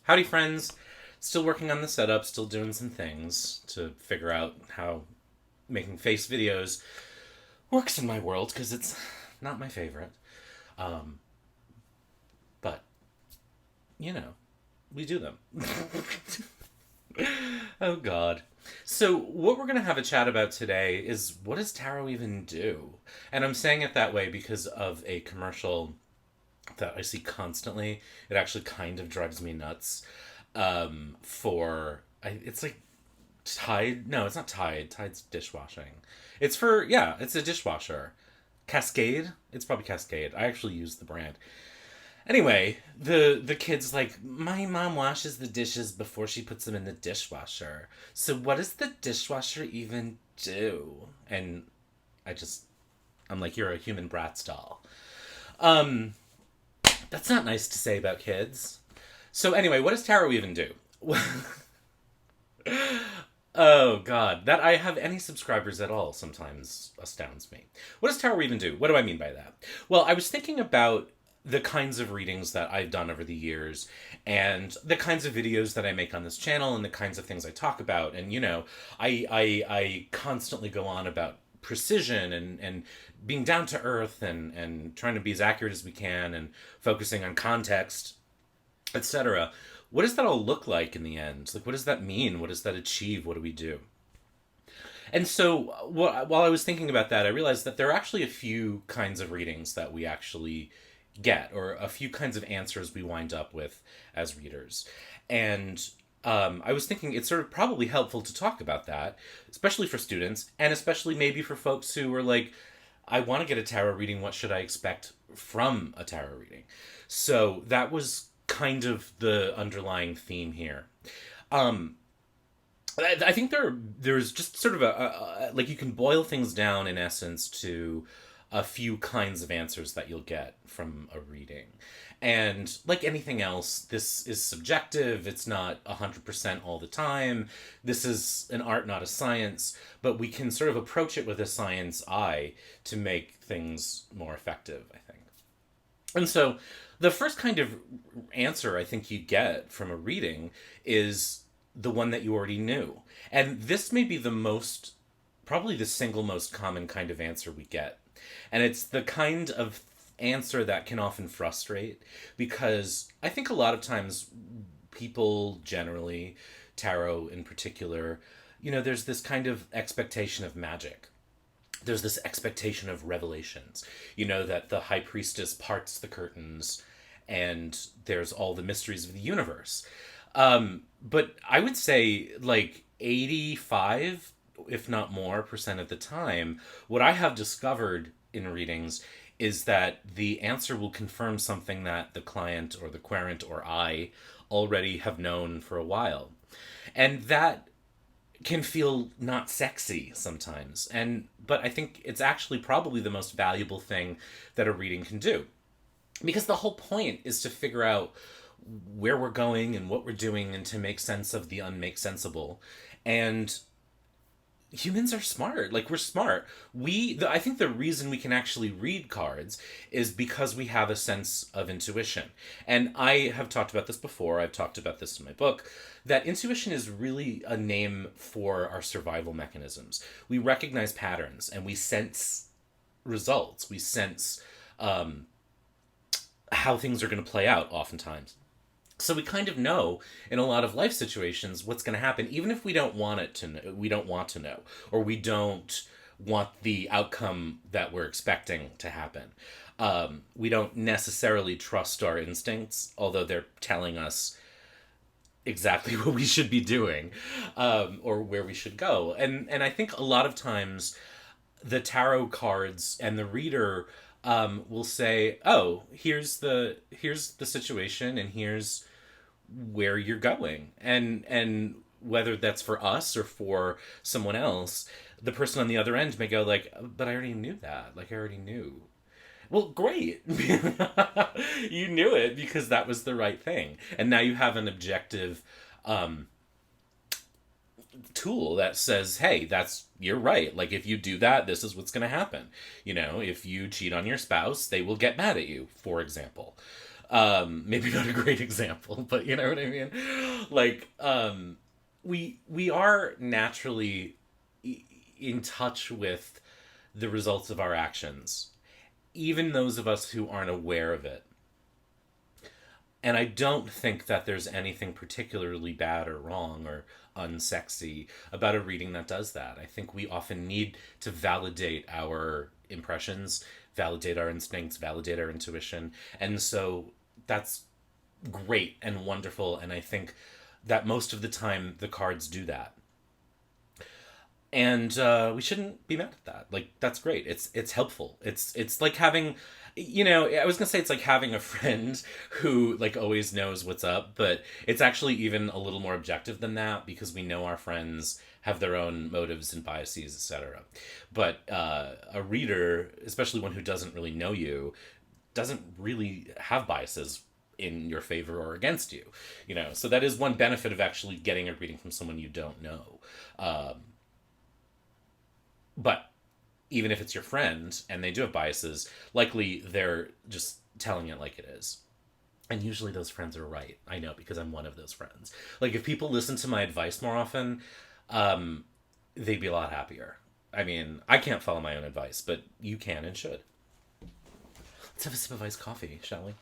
Howdy, friends. Still working on the setup, still doing some things to figure out how making face videos works in my world, because it's not my favorite. Um, but, you know, we do them. Oh, God. So, what we're going to have a chat about today is, what does tarot even do? And I'm saying it that way because of a commercial that I see constantly. It actually kind of drives me nuts. It's like Tide. No, it's not Tide. Tide's dishwashing. It's for, yeah, it's a dishwasher. Cascade. It's probably Cascade. I actually use the brand. Anyway, the kid's like, my mom washes the dishes before she puts them in the dishwasher. So what does the dishwasher even do? And I just, I'm like, you're a human Bratz doll. Um, that's not nice to say about kids. So anyway, what does tarot even do? Oh, God, that I have any subscribers at all sometimes astounds me. What does tarot even do? What do I mean by that? Well, I was thinking about the kinds of readings that I've done over the years and the kinds of videos that I make on this channel and the kinds of things I talk about. And, I constantly go on about precision and being down to earth and trying to be as accurate as we can and focusing on context, etc. What does that all look like in the end? Like, what does that mean? What does that achieve? What do we do? And so, while I was thinking about that, I realized that there are actually a few kinds of readings that we actually get, or a few kinds of answers we wind up with as readers. And I was thinking it's sort of probably helpful to talk about that, especially for students, and especially maybe for folks who are like, I want to get a tarot reading. What should I expect from a tarot reading? So that was kind of the underlying theme here. Um, I think there's just sort of like, you can boil things down in essence to a few kinds of answers that you'll get from a reading. And like anything else, this is subjective. It's not 100% all the time. This is an art, not a science, but we can sort of approach it with a science eye to make things more effective, I think. And so the first kind of answer I think you get from a reading is the one that you already knew. And this may be probably the single most common kind of answer we get. And it's the kind of answer that can often frustrate, because I think a lot of times people generally, tarot in particular, there's this kind of expectation of magic. There's this expectation of revelations, that the high priestess parts the curtains and there's all the mysteries of the universe. But I would say like 85, if not more, percent of the time, what I have discovered in readings is that the answer will confirm something that the client or the querent or I already have known for a while. And that can feel not sexy sometimes. But I think it's actually probably the most valuable thing that a reading can do. Because the whole point is to figure out where we're going and what we're doing and to make sense of the unmake sensible. And humans are smart. Like, we're smart. I think the reason we can actually read cards is because we have a sense of intuition. And I have talked about this before. I've talked about this in my book, that intuition is really a name for our survival mechanisms. We recognize patterns and we sense results. We sense how things are going to play out oftentimes. So we kind of know in a lot of life situations what's going to happen, even if we don't want it to know, we don't want to know, or we don't want the outcome that we're expecting to happen. We don't necessarily trust our instincts, although they're telling us exactly what we should be doing, or where we should go. And I think a lot of times the tarot cards and the reader will say, "Oh, here's the situation, and here's where you're going," and whether that's for us or for someone else, the person on the other end may go like, "But I already knew that. Like, I already knew." Well, great. You knew it because that was the right thing, and now you have an objective tool that says, hey, you're right. Like, if you do that, this is what's going to happen. If you cheat on your spouse, they will get mad at you, for example. Maybe not a great example, but you know what I mean? Like, we are naturally in touch with the results of our actions, even those of us who aren't aware of it. And I don't think that there's anything particularly bad or wrong or unsexy about a reading that does that. I think we often need to validate our impressions, validate our instincts, validate our intuition. And so that's great and wonderful. And I think that most of the time the cards do that. And we shouldn't be mad at that. Like, that's great. It's helpful. It's like having, you know, I was gonna say it's like having a friend who like always knows what's up, but it's actually even a little more objective than that because we know our friends have their own motives and biases, etc. But a reader, especially one who doesn't really know you, doesn't really have biases in your favor or against you, you know. So that is one benefit of actually getting a reading from someone you don't know. But even if it's your friend and they do have biases, likely they're just telling it like it is. And usually those friends are right. I know because I'm one of those friends. Like if people listen to my advice more often, they'd be a lot happier. I mean, I can't follow my own advice, but you can and should. Let's have a sip of iced coffee, shall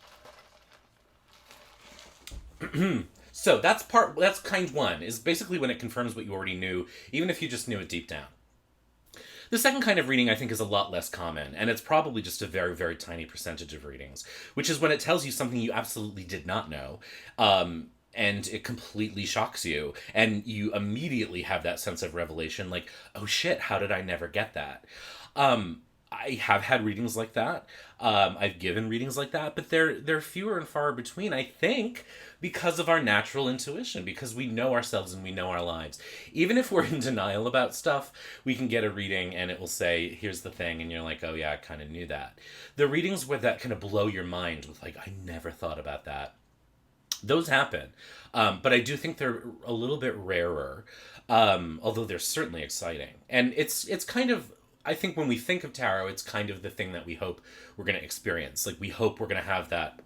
we? So that's kind one, is basically when it confirms what you already knew, even if you just knew it deep down. The second kind of reading I think is a lot less common, and it's probably just a very, very tiny percentage of readings, which is when it tells you something you absolutely did not know, and it completely shocks you, and you immediately have that sense of revelation, like, oh shit, how did I never get that? I have had readings like that. I've given readings like that, but they're fewer and far between, I think, because of our natural intuition, because we know ourselves and we know our lives. Even if we're in denial about stuff, we can get a reading and it will say, here's the thing, and you're like, oh yeah, I kind of knew that. The readings where that kind of blow your mind with like, I never thought about that. Those happen. But I do think they're a little bit rarer, although they're certainly exciting. And it's kind of, I think when we think of tarot, it's kind of the thing that we hope we're going to experience. Like, we hope we're going to have that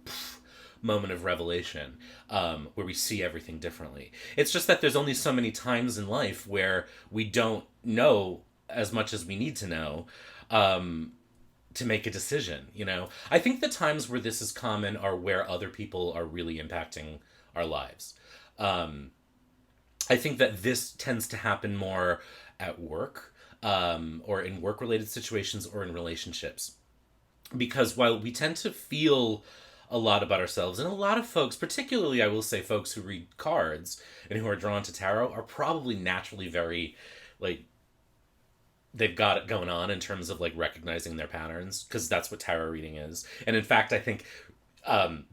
moment of revelation where we see everything differently. It's just that there's only so many times in life where we don't know as much as we need to know to make a decision, you know? I think the times where this is common are where other people are really impacting our lives. I think that this tends to happen more at work, or in work-related situations or in relationships. Because while we tend to feel a lot about ourselves, and a lot of folks, particularly I will say folks who read cards and who are drawn to tarot, are probably naturally very, like, they've got it going on in terms of like recognizing their patterns, because that's what tarot reading is. And in fact, I think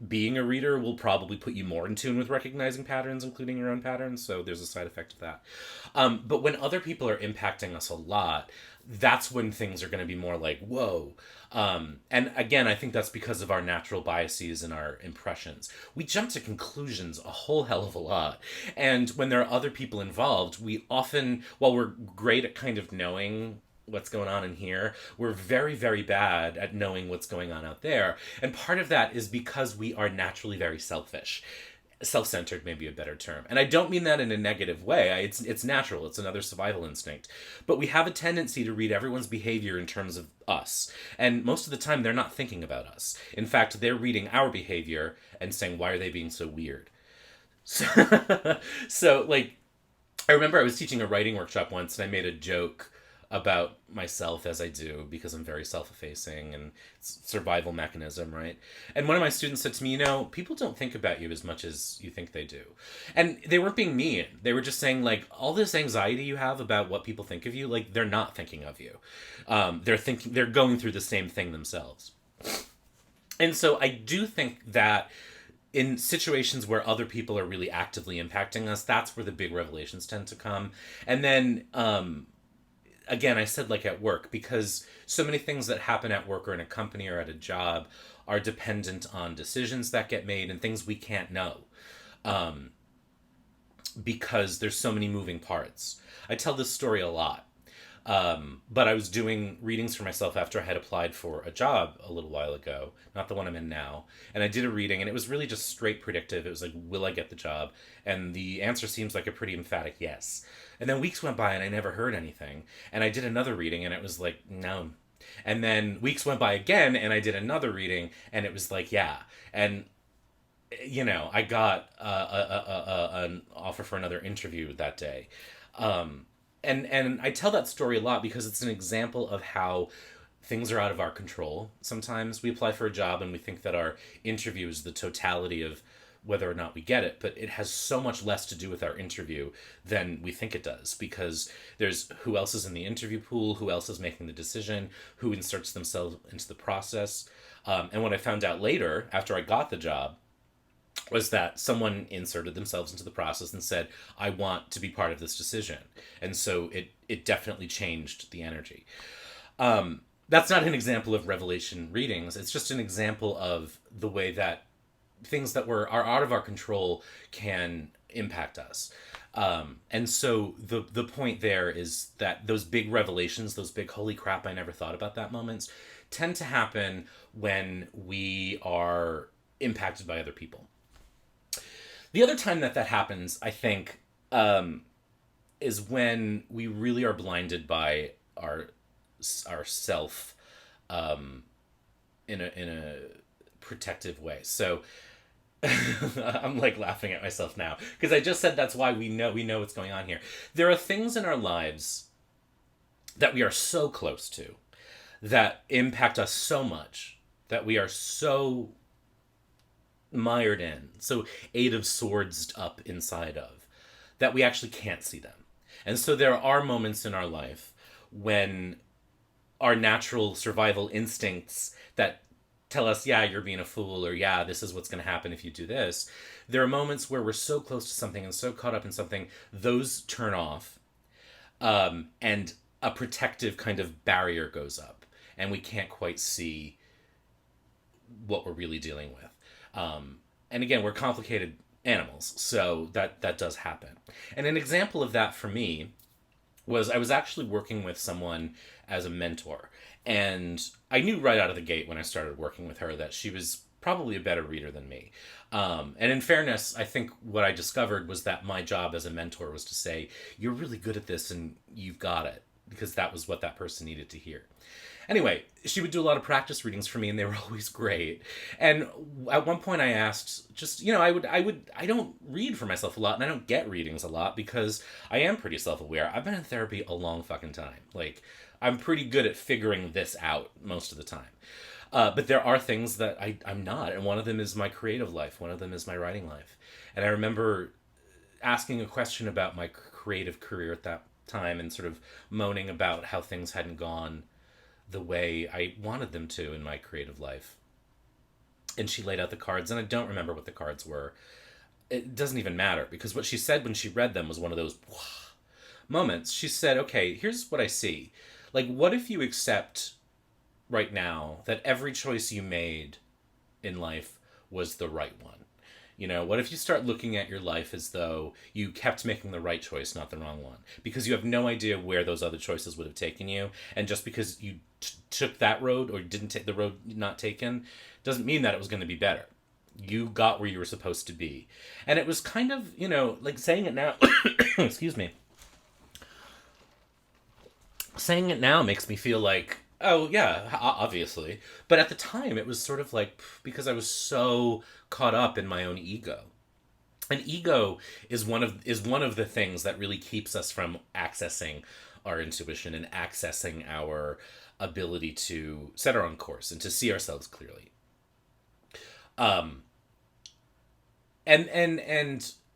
being a reader will probably put you more in tune with recognizing patterns, including your own patterns. So there's a side effect of that. But when other people are impacting us a lot, that's when things are going to be more like, whoa. And again, I think that's because of our natural biases and our impressions. We jump to conclusions a whole hell of a lot. And when there are other people involved, we often, while we're great at kind of knowing what's going on in here, we're very, very bad at knowing what's going on out there. And part of that is because we are naturally very selfish. Self-centered may be a better term. And I don't mean that in a negative way. It's natural. It's another survival instinct. But we have a tendency to read everyone's behavior in terms of us. And most of the time, they're not thinking about us. In fact, they're reading our behavior and saying, why are they being so weird? So like, I remember I was teaching a writing workshop once and I made a joke about myself, as I do, because I'm very self-effacing and it's survival mechanism, right? And one of my students said to me, you know, people don't think about you as much as you think they do. And they weren't being mean. They were just saying, like, all this anxiety you have about what people think of you, like, they're not thinking of you. They're going through the same thing themselves. And so I do think that in situations where other people are really actively impacting us, that's where the big revelations tend to come. And then, again, I said like at work, because so many things that happen at work or in a company or at a job are dependent on decisions that get made and things we can't know, because there's so many moving parts. I tell this story a lot. But I was doing readings for myself after I had applied for a job a little while ago, not the one I'm in now. And I did a reading, and it was really just straight predictive. It was like, will I get the job? And the answer seems like a pretty emphatic yes. And then weeks went by, and I never heard anything. And I did another reading, and it was like, no. And then weeks went by again, and I did another reading, and it was like, yeah. And I got an offer for another interview that day. And I tell that story a lot because it's an example of how things are out of our control. Sometimes we apply for a job and we think that our interview is the totality of whether or not we get it, but it has so much less to do with our interview than we think it does, because there's who else is in the interview pool, who else is making the decision, who inserts themselves into the process. And what I found out later, after I got the job, was that someone inserted themselves into the process and said, I want to be part of this decision. And so it definitely changed the energy. That's not an example of revelation readings. It's just an example of the way that things that are out of our control can impact us. And so the point there is that those big revelations, those big holy crap, I never thought about that moments, tend to happen when we are impacted by other people. The other time that happens, I think, is when we really are blinded by our self, in a protective way. So I'm like laughing at myself now because I just said that's why we know what's going on here. There are things in our lives that we are so close to that impact us so much, that we are so mired in, so Eight of Swords up inside of, that we actually can't see them. And so there are moments in our life when our natural survival instincts that tell us, yeah, you're being a fool, or yeah, this is what's going to happen if you do this. There are moments where we're so close to something and so caught up in something, those turn off, and a protective kind of barrier goes up, and we can't quite see what we're really dealing with. And again, we're complicated animals, so that does happen. And an example of that for me was I was actually working with someone as a mentor, and I knew right out of the gate when I started working with her that she was probably a better reader than me. And in fairness, I think what I discovered was that my job as a mentor was to say, you're really good at this and you've got it, because that was what that person needed to hear. Anyway, she would do a lot of practice readings for me, and they were always great. And at one point I asked, just, I don't read for myself a lot, and I don't get readings a lot because I am pretty self-aware. I've been in therapy a long fucking time. Like, I'm pretty good at figuring this out most of the time. But there are things that I'm not, and one of them is my creative life. One of them is my writing life. And I remember asking a question about my creative career at that time and sort of moaning about how things hadn't gone the way I wanted them to in my creative life. And she laid out the cards, and I don't remember what the cards were. It doesn't even matter, because what she said when she read them was one of those moments. She said, okay, here's what I see. Like, what if you accept right now that every choice you made in life was the right one? What if you start looking at your life as though you kept making the right choice, not the wrong one? Because you have no idea where those other choices would have taken you. And just because you took that road or didn't take the road not taken, doesn't mean that it was going to be better. You got where you were supposed to be. And it was kind of, like saying it now, excuse me. Saying it now makes me feel like, oh, yeah, obviously. But at the time, it was sort of like, because I was so caught up in my own ego. And ego is one of the things that really keeps us from accessing our intuition and accessing our ability to set our own course and to see ourselves clearly. And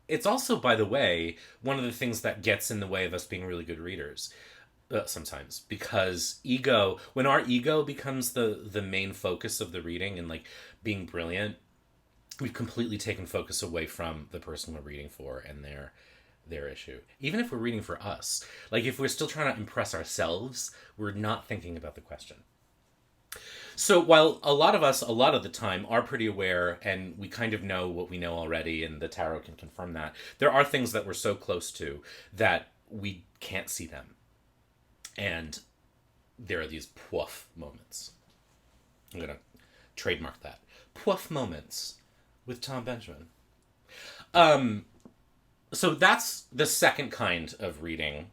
it's also, by the way, one of the things that gets in the way of us being really good readers. Sometimes, because when our ego becomes the main focus of the reading and like being brilliant, we've completely taken focus away from the person we're reading for and their issue. Even if we're reading for us, like if we're still trying to impress ourselves, we're not thinking about the question. So while a lot of us, a lot of the time, are pretty aware and we kind of know what we know already, and the tarot can confirm that, there are things that we're so close to that we can't see them. And there are these poof moments. I'm going to trademark that. Poof moments with Tom Benjamin. So that's the second kind of reading,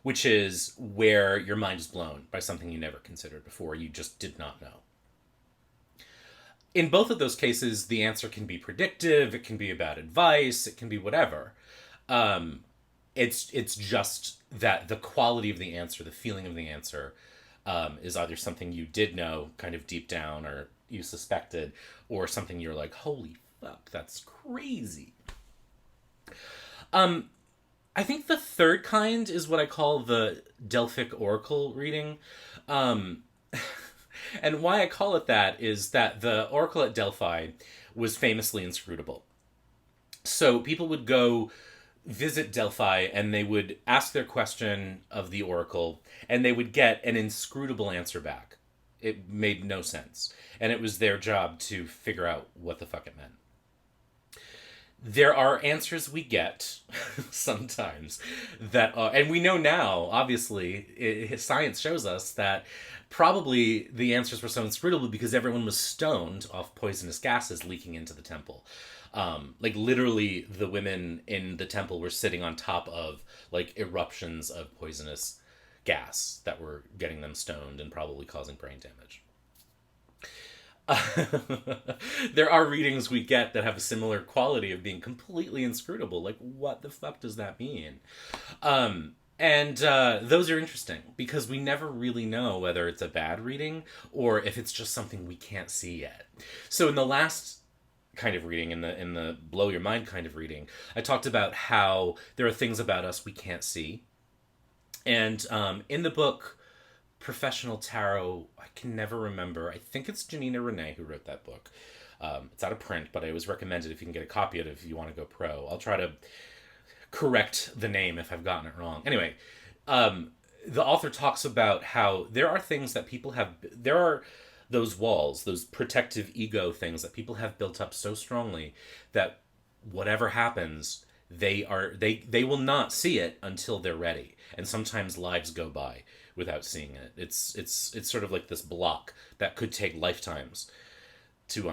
which is where your mind is blown by something you never considered before, you just did not know. In both of those cases, the answer can be predictive, it can be about advice, it can be whatever. It's just that the quality of the answer, the feeling of the answer, is either something you did know kind of deep down or you suspected, or something you're like, holy fuck, that's crazy. I think the third kind is what I call the Delphic Oracle reading. Um, and why I call it that is that the Oracle at Delphi was famously inscrutable. So people would go visit Delphi and they would ask their question of the Oracle and they would get an inscrutable answer back. It made no sense. And it was their job to figure out what the fuck it meant. There are answers we get sometimes that are, and we know now, obviously, science shows us that probably the answers were so inscrutable because everyone was stoned off poisonous gases leaking into the temple. Like literally the women in the temple were sitting on top of like eruptions of poisonous gas that were getting them stoned and probably causing brain damage. There are readings we get that have a similar quality of being completely inscrutable. Like, what the fuck does that mean? And those are interesting because we never really know whether it's a bad reading or if it's just something we can't see yet. So in the last kind of reading, in the blow your mind kind of reading, I talked about how there are things about us we can't see. And in the book Professional Tarot, I can never remember. I think it's Janina Renee who wrote that book. It's out of print, but I always recommend it if you can get a copy of it if you want to go pro. I'll try to correct the name if I've gotten it wrong. Anyway, the author talks about how there are things that people have... There are those walls, those protective ego things that people have built up so strongly that whatever happens, they will not see it until they're ready. And sometimes lives go by without seeing it. It's sort of like this block that could take lifetimes to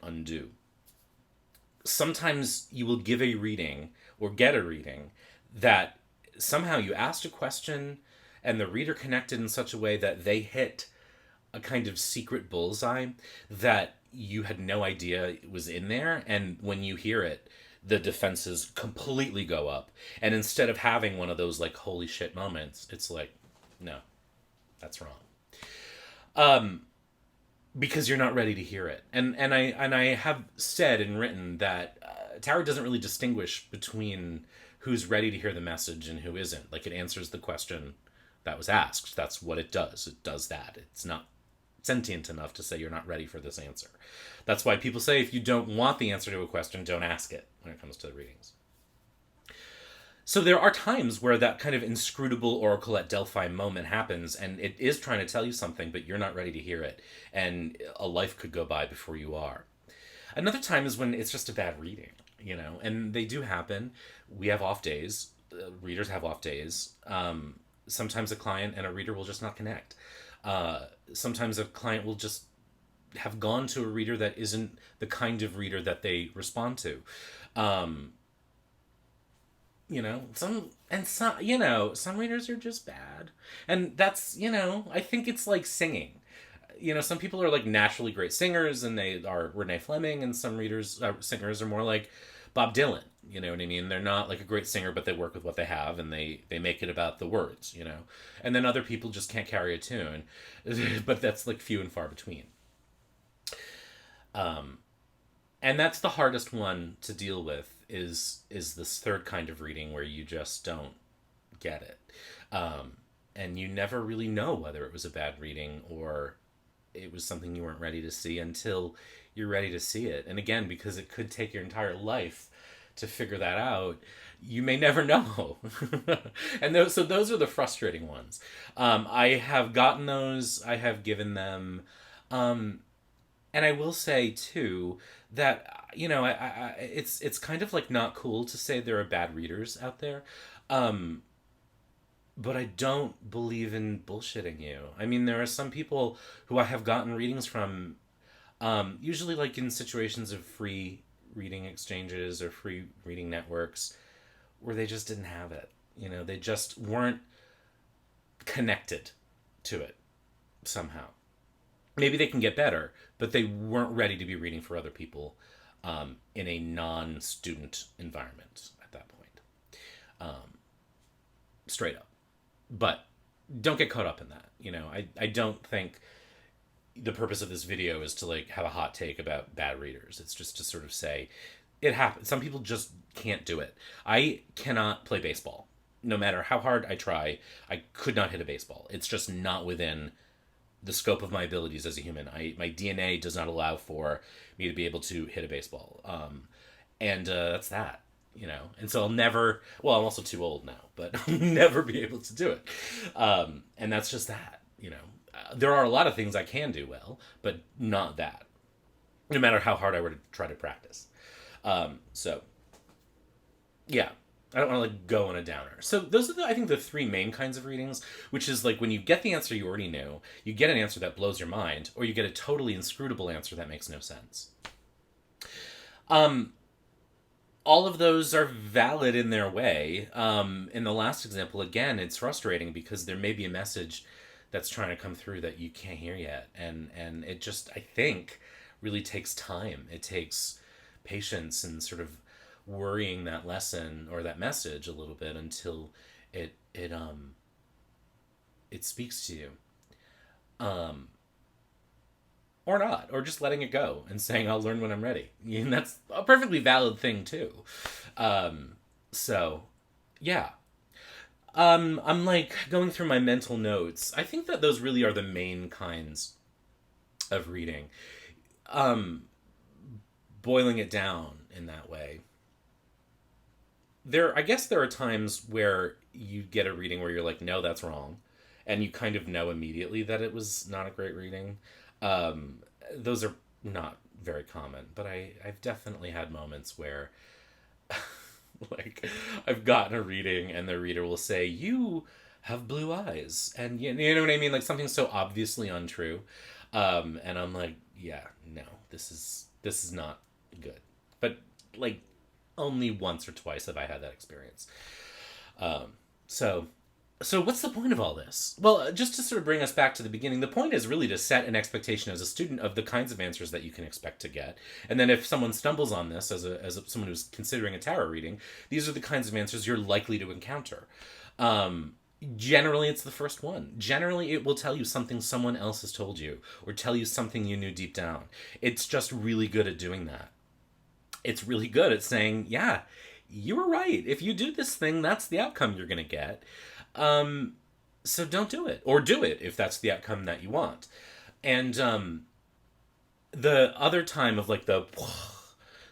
undo. Sometimes you will give a reading or get a reading that somehow you asked a question and the reader connected in such a way that they hit a kind of secret bullseye that you had no idea was in there, and when you hear it, the defenses completely go up. And instead of having one of those like holy shit moments, it's like, no, that's wrong. Because you're not ready to hear it. And I have said and written that tarot doesn't really distinguish between who's ready to hear the message and who isn't. Like, it answers the question that was asked. That's what it does. It does that. It's not sentient enough to say you're not ready for this answer. That's why people say if you don't want the answer to a question, don't ask it when it comes to the readings. So there are times where that kind of inscrutable Oracle at Delphi moment happens, and it is trying to tell you something, but you're not ready to hear it, and a life could go by before you are. Another time is when it's just a bad reading, and they do happen. We have off days. Readers have off days. Sometimes a client and a reader will just not connect. Sometimes a client will just have gone to a reader that isn't the kind of reader that they respond to. Some readers are just bad. And that's, I think it's like singing. Some people are like naturally great singers and they are Renee Fleming, and some singers are more like Bob Dylan. You know what I mean? They're not like a great singer, but they work with what they have and they make it about the words, And then other people just can't carry a tune, but that's like few and far between. And that's the hardest one to deal with is this third kind of reading where you just don't get it. And you never really know whether it was a bad reading or it was something you weren't ready to see until you're ready to see it. And again, because it could take your entire life to figure that out, you may never know. And those are the frustrating ones. I have gotten those. I have given them. And I will say too that it's kind of like not cool to say there are bad readers out there. but I don't believe in bullshitting you. I mean, there are some people who I have gotten readings from, usually like in situations of free reading exchanges or free reading networks, where they just didn't have it. You know, they just weren't connected to it somehow. Maybe they can get better, but they weren't ready to be reading for other people in a non-student environment at that point. Straight up. But don't get caught up in that. You know, I don't think the purpose of this video is to like have a hot take about bad readers. It's just to sort of say it happens. Some people just can't do it. I cannot play baseball. No matter how hard I try, I could not hit a baseball. It's just not within the scope of my abilities as a human. My DNA does not allow for me to be able to hit a baseball. And that's that, you know. And so I'll never. Well, I'm also too old now, but I'll never be able to do it. And that's just that, you know. There are a lot of things I can do well, but not that. No matter how hard I were to try to practice. So, yeah, I don't want to like go on a downer. So those are I think the three main kinds of readings, which is like when you get the answer you already knew, you get an answer that blows your mind, or you get a totally inscrutable answer that makes no sense. All of those are valid in their way. In the last example, again, it's frustrating because there may be a message that's trying to come through that you can't hear yet, and it just I think really takes time. It takes patience and sort of worrying that lesson or that message a little bit until it speaks to you, or not, or just letting it go and saying I'll learn when I'm ready. And that's a perfectly valid thing too. So yeah. I'm like going through my mental notes. I think that those really are the main kinds of reading. Um, Boiling it down in that way. I guess there are times where you get a reading where you're like, no, that's wrong. And you kind of know immediately that it was not a great reading. Um, those are not very common, but I've definitely had moments where like I've gotten a reading and the reader will say, you have blue eyes. And you know what I mean? Like something so obviously untrue. And I'm like, yeah, no, this is not good. But like only once or twice have I had that experience. Um, so so what's the point of all this? Well, just to sort of bring us back to the beginning, the point is really to set an expectation as a student of the kinds of answers that you can expect to get. And then if someone stumbles on this someone who's considering a tarot reading, these are the kinds of answers you're likely to encounter. Um, Generally, it's the first one. Generally, it will tell you something someone else has told you or tell you something you knew deep down. It's just really good at doing that. It's really good at saying, yeah, you were right. If you do this thing, that's the outcome you're going to get. Um, so don't do it, or do it if that's the outcome that you want. And the other time of like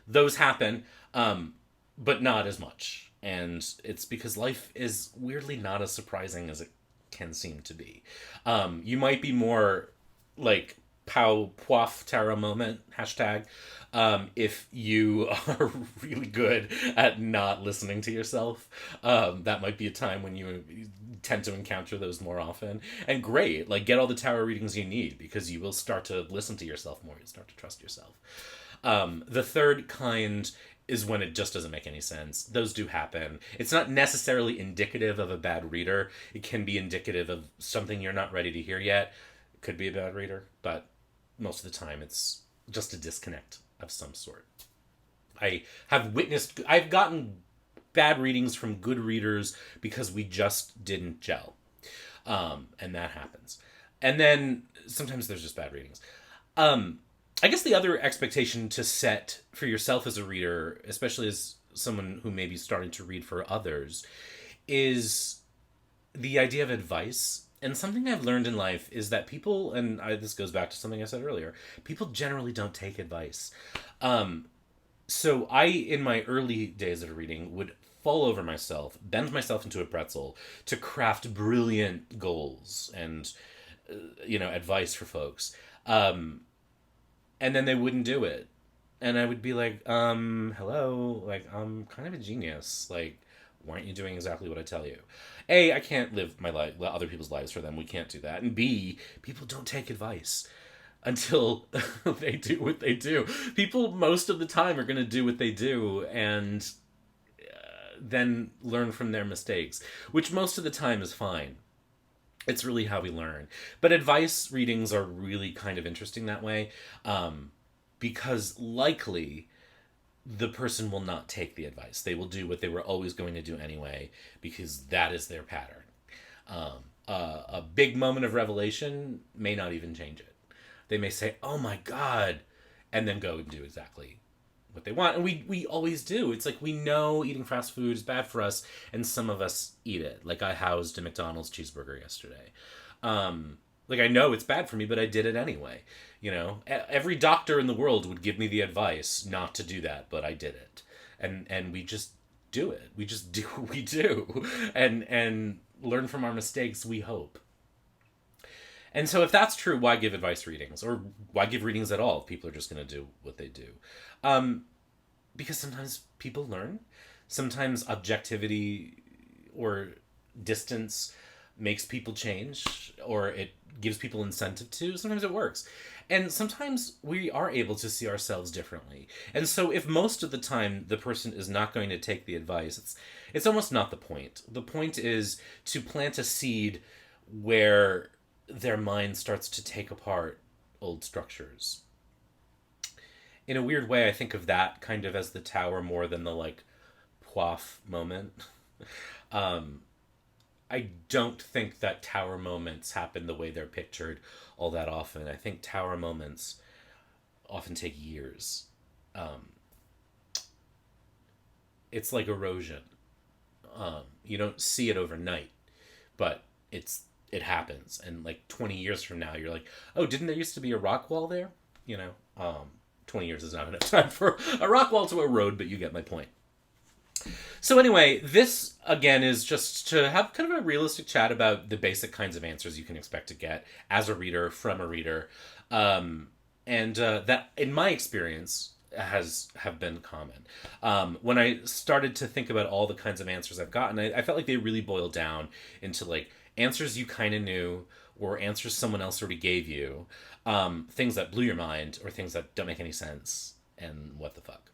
those happen, but not as much. And it's because life is weirdly not as surprising as it can seem to be. You might be more like pow poif tarot moment hashtag if you are really good at not listening to yourself. That might be a time when you tend to encounter those more often. And great, like get all the tarot readings you need because you will start to listen to yourself more. You'll start to trust yourself. The third kind is when it just doesn't make any sense. Those do happen. It's not necessarily indicative of a bad reader. It can be indicative of something you're not ready to hear yet. It could be a bad reader, but most of the time it's just a disconnect of some sort. I've gotten bad readings from good readers because we just didn't gel. And that happens. And then sometimes there's just bad readings. I guess the other expectation to set for yourself as a reader, especially as someone who may be starting to read for others, is the idea of advice. And something I've learned in life is that people, this goes back to something I said earlier, people generally don't take advice. So I, in my early days of reading, would fall over myself, bend myself into a pretzel to craft brilliant goals and, advice for folks. And then they wouldn't do it. And I would be like, hello, like, I'm kind of a genius. Like, Why aren't you doing exactly what I tell you? A, I can't live my life, other people's lives for them. We can't do that. And B, people don't take advice until they do what they do. People most of the time are going to do what they do and then learn from their mistakes, which most of the time is fine. It's really how we learn. But advice readings are really kind of interesting that way, because likely the person will not take the advice. They will do what they were always going to do anyway, because that is their pattern. A big moment of revelation may not even change it. They may say, "Oh my God," and then go and do exactly what they want. And we always do. It's like we know eating fast food is bad for us, and some of us eat it. Like I housed a McDonald's cheeseburger yesterday. Like I know it's bad for me, but I did it anyway. You know, every doctor in the world would give me the advice not to do that, but I did it. And we just do it. We just do what we do, and learn from our mistakes, we hope. And so if that's true, why give advice readings? Or why give readings at all if people are just going to do what they do? Because sometimes people learn. Sometimes objectivity or distance makes people change, or it gives people incentive to. Sometimes it works. And sometimes we are able to see ourselves differently. And so if most of the time the person is not going to take the advice, it's almost not the point. The point is to plant a seed where their mind starts to take apart old structures. In a weird way, I think of that kind of as the tower more than the like quaff moment. um, I don't think that tower moments happen the way they're pictured all that often. I think tower moments often take years. Um, it's like erosion. You don't see it overnight, but it happens, and like 20 years from now you're like, oh, didn't there used to be a rock wall there? You know, 20 years is not enough time for a rock wall to erode, but you get my point. So anyway, this again is just to have kind of a realistic chat about the basic kinds of answers you can expect to get as a reader from a reader, and that in my experience have been common. When I started to think about all the kinds of answers I've gotten, I felt like they really boiled down into like answers you kind of knew, or answers someone else already gave you, things that blew your mind, or things that don't make any sense, and what the fuck.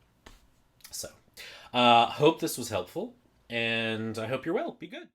So, hope this was helpful, and I hope you're well. Be good.